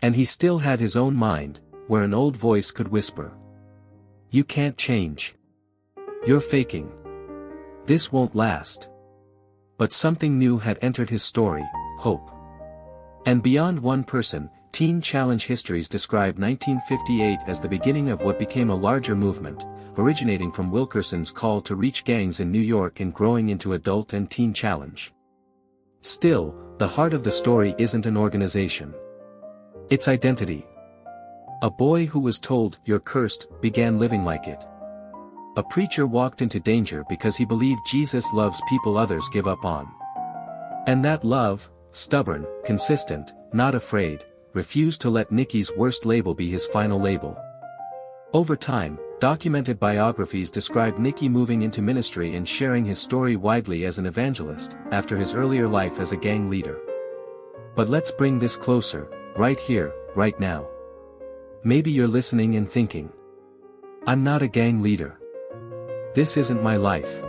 And he still had his own mind, where an old voice could whisper. You can't change. You're faking. This won't last. But something new had entered his story, hope. And beyond one person, Teen Challenge histories describe 1958 as the beginning of what became a larger movement, originating from Wilkerson's call to reach gangs in New York and growing into Adult and Teen Challenge. Still, the heart of the story isn't an organization. It's identity. A boy who was told, "You're cursed," began living like it. A preacher walked into danger because he believed Jesus loves people others give up on. And that love, stubborn, consistent, not afraid, refused to let Nicky's worst label be his final label. Over time, documented biographies describe Nicky moving into ministry and sharing his story widely as an evangelist, after his earlier life as a gang leader. But let's bring this closer, right here, right now. Maybe you're listening and thinking, I'm not a gang leader. This isn't my life.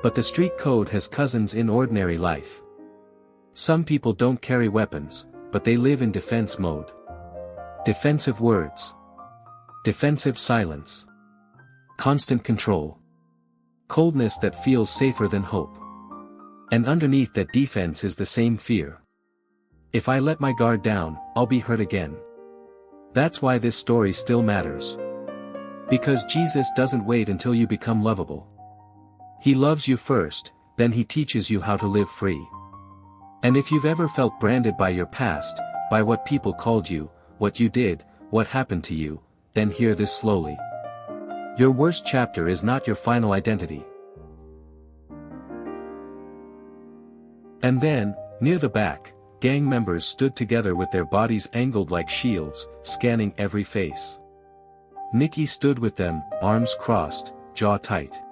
But the street code has cousins in ordinary life. Some people don't carry weapons, but they live in defense mode. Defensive words. Defensive silence. Constant control. Coldness that feels safer than hope. And underneath that defense is the same fear. If I let my guard down, I'll be hurt again. That's why this story still matters. Because Jesus doesn't wait until you become lovable. He loves you first, then he teaches you how to live free. And if you've ever felt branded by your past, by what people called you, what you did, what happened to you, then hear this slowly. Your worst chapter is not your final identity. And then, near the back, gang members stood together with their bodies angled like shields, scanning every face. Nicky stood with them, arms crossed, jaw tight.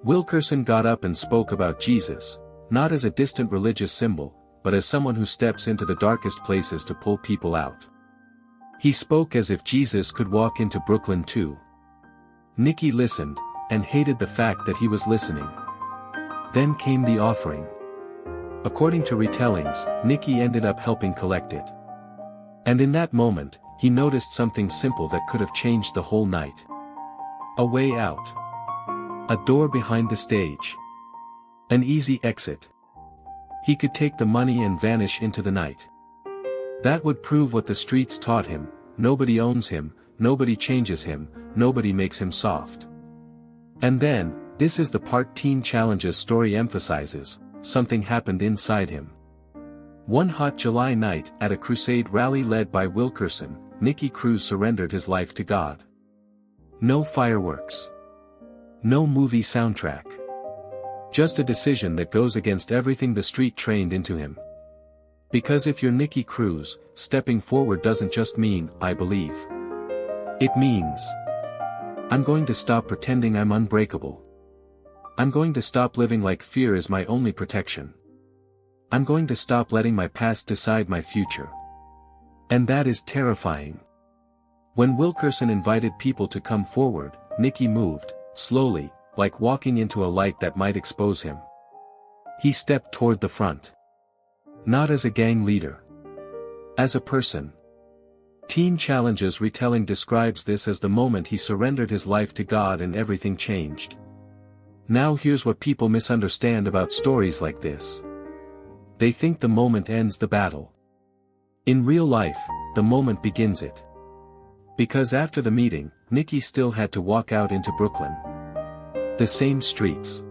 Wilkerson got up and spoke about Jesus, not as a distant religious symbol, but as someone who steps into the darkest places to pull people out. He spoke as if Jesus could walk into Brooklyn too. Nicky listened, and hated the fact that he was listening. Then came the offering. According to retellings, Nicky ended up helping collect it. And in that moment, he noticed something simple that could have changed the whole night. A way out. A door behind the stage. An easy exit. He could take the money and vanish into the night. That would prove what the streets taught him: nobody owns him, nobody changes him, nobody makes him soft. And then, this is the part Teen Challenge's story emphasizes, something happened inside him. One hot July night, at a crusade rally led by Wilkerson, Nicky Cruz surrendered his life to God. No fireworks. No movie soundtrack. Just a decision that goes against everything the street trained into him. Because if you're Nicky Cruz, stepping forward doesn't just mean, I believe. It means, I'm going to stop pretending I'm unbreakable. I'm going to stop living like fear is my only protection. I'm going to stop letting my past decide my future. And that is terrifying. When Wilkerson invited people to come forward, Nicky moved, slowly, like walking into a light that might expose him. He stepped toward the front. Not as a gang leader. As a person. Teen Challenge's retelling describes this as the moment he surrendered his life to God and everything changed. Now here's what people misunderstand about stories like this. They think the moment ends the battle. In real life, the moment begins it. Because after the meeting, Nicky still had to walk out into Brooklyn. The same streets.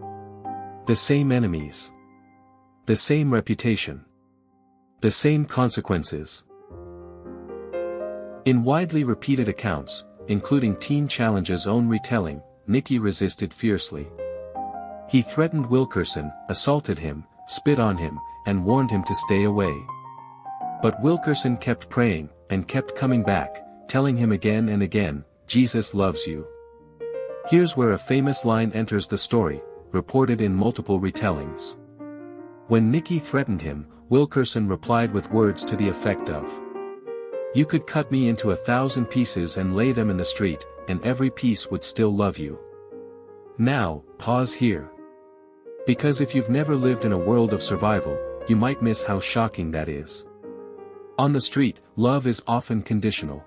The same enemies. The same reputation. The same consequences. In widely repeated accounts, including Teen Challenge's own retelling, Nicky resisted fiercely. He threatened Wilkerson, assaulted him, spit on him, and warned him to stay away. But Wilkerson kept praying, and kept coming back, telling him again and again, Jesus loves you. Here's where a famous line enters the story, reported in multiple retellings. When Nicky threatened him, Wilkerson replied with words to the effect of, "You could cut me into 1,000 pieces and lay them in the street, and every piece would still love you." Now, pause here. Because if you've never lived in a world of survival, you might miss how shocking that is. On the street, love is often conditional.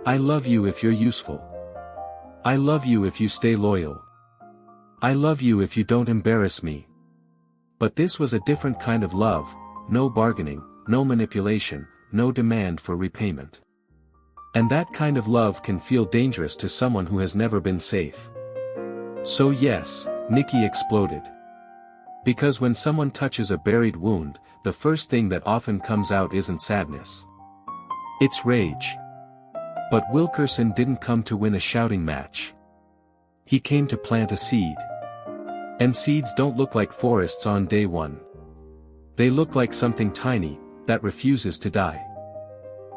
I love you if you're useful. I love you if you stay loyal. I love you if you don't embarrass me. But this was a different kind of love, no bargaining, no manipulation, no demand for repayment. And that kind of love can feel dangerous to someone who has never been safe. So yes, Nicky exploded. Because when someone touches a buried wound, the first thing that often comes out isn't sadness. It's rage. But Wilkerson didn't come to win a shouting match. He came to plant a seed. And seeds don't look like forests on day one. They look like something tiny, that refuses to die.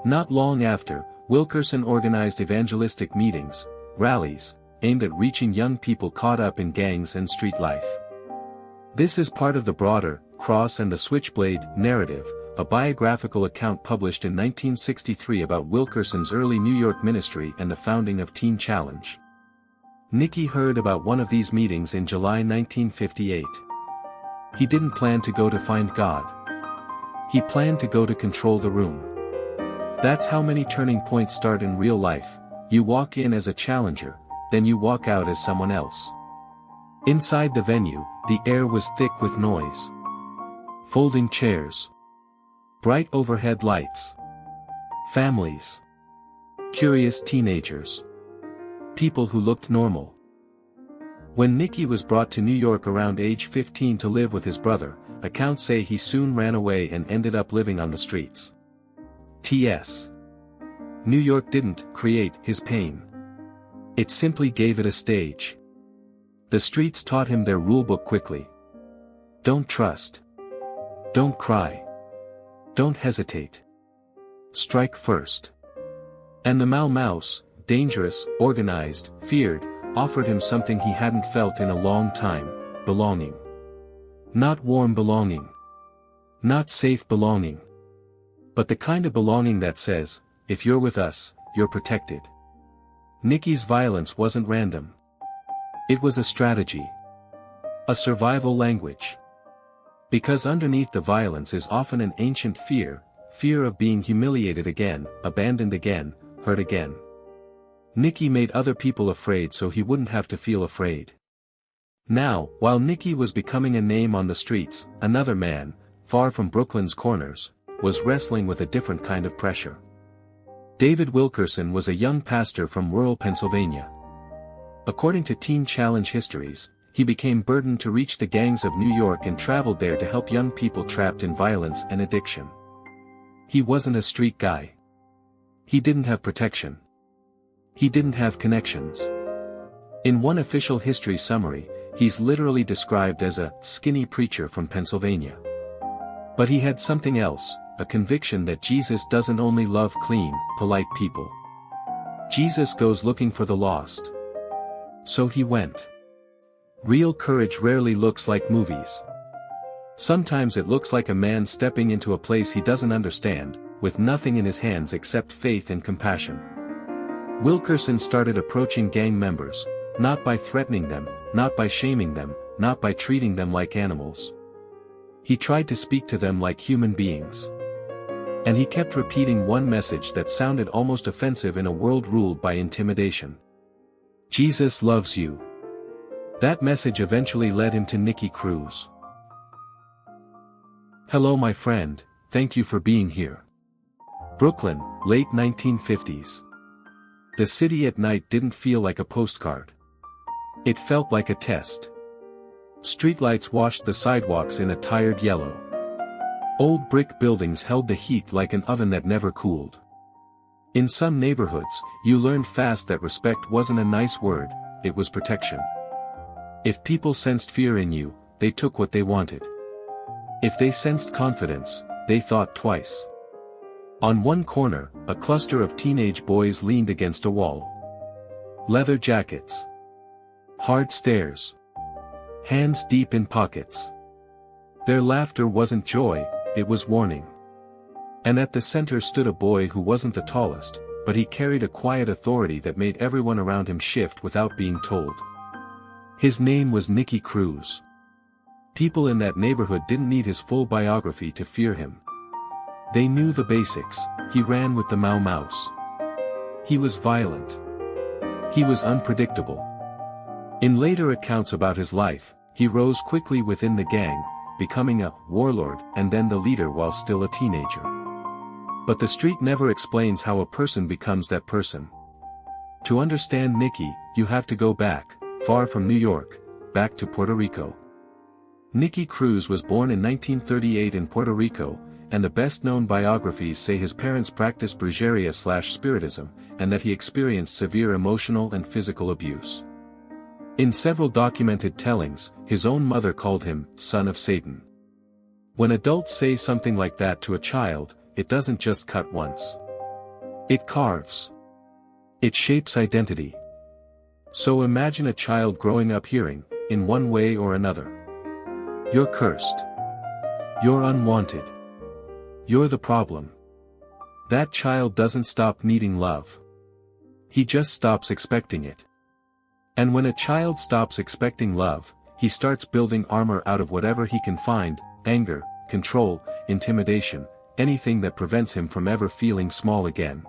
Not long after, Wilkerson organized evangelistic meetings, rallies, aimed at reaching young people caught up in gangs and street life. This is part of the broader, Cross and the Switchblade, narrative, a biographical account published in 1963 about Wilkerson's early New York ministry and the founding of Teen Challenge. Nicky heard about one of these meetings in July 1958. He didn't plan to go to find God. He planned to go to control the room. That's how many turning points start in real life. You walk in as a challenger, then you walk out as someone else. Inside the venue, the air was thick with noise. Folding chairs. Bright overhead lights. Families. Curious teenagers. People who looked normal. When Nicky was brought to New York around age 15 to live with his brother, accounts say he soon ran away and ended up living on the streets. T.S. New York didn't create his pain. It simply gave it a stage. The streets taught him their rulebook quickly. Don't trust. Don't cry. Don't hesitate. Strike first. And the Mau Maus, dangerous, organized, feared, offered him something he hadn't felt in a long time, belonging. Not warm belonging. Not safe belonging. But the kind of belonging that says, if you're with us, you're protected. Nicky's violence wasn't random. It was a strategy. A survival language. Because underneath the violence is often an ancient fear of being humiliated again, abandoned again, hurt again. Nicky made other people afraid so he wouldn't have to feel afraid. Now, while Nicky was becoming a name on the streets, another man, far from Brooklyn's corners, was wrestling with a different kind of pressure. David Wilkerson was a young pastor from rural Pennsylvania. According to Teen Challenge histories, he became burdened to reach the gangs of New York and traveled there to help young people trapped in violence and addiction. He wasn't a street guy. He didn't have protection. He didn't have connections. In one official history summary, he's literally described as a skinny preacher from Pennsylvania. But he had something else, a conviction that Jesus doesn't only love clean, polite people. Jesus goes looking for the lost. So he went. Real courage rarely looks like movies. Sometimes it looks like a man stepping into a place he doesn't understand, with nothing in his hands except faith and compassion. Wilkerson started approaching gang members, not by threatening them, not by shaming them, not by treating them like animals. He tried to speak to them like human beings. And he kept repeating one message that sounded almost offensive in a world ruled by intimidation. Jesus loves you. That message eventually led him to Nicky Cruz. Hello my friend, thank you for being here. Brooklyn, late 1950s. The city at night didn't feel like a postcard. It felt like a test. Streetlights washed the sidewalks in a tired yellow. Old brick buildings held the heat like an oven that never cooled. In some neighborhoods, you learned fast that respect wasn't a nice word, it was protection. If people sensed fear in you, they took what they wanted. If they sensed confidence, they thought twice. On one corner, a cluster of teenage boys leaned against a wall. Leather jackets. Hard stares. Hands deep in pockets. Their laughter wasn't joy, it was warning. And at the center stood a boy who wasn't the tallest, but he carried a quiet authority that made everyone around him shift without being told. His name was Nicky Cruz. People in that neighborhood didn't need his full biography to fear him. They knew the basics. He ran with the Mau Mouse. He was violent. He was unpredictable. In later accounts about his life, he rose quickly within the gang, becoming a warlord and then the leader while still a teenager. But the street never explains how a person becomes that person. To understand Nicky, you have to go back, far from New York, back to Puerto Rico. Nicky Cruz was born in 1938 in Puerto Rico, and the best-known biographies say his parents practiced brujeria/spiritism, and that he experienced severe emotional and physical abuse. In several documented tellings, his own mother called him, son of Satan. When adults say something like that to a child, it doesn't just cut once. It carves. It shapes identity. So imagine a child growing up hearing, in one way or another, "You're cursed. You're unwanted. You're the problem." That child doesn't stop needing love. He just stops expecting it. And when a child stops expecting love, he starts building armor out of whatever he can find: anger, control, intimidation, anything that prevents him from ever feeling small again.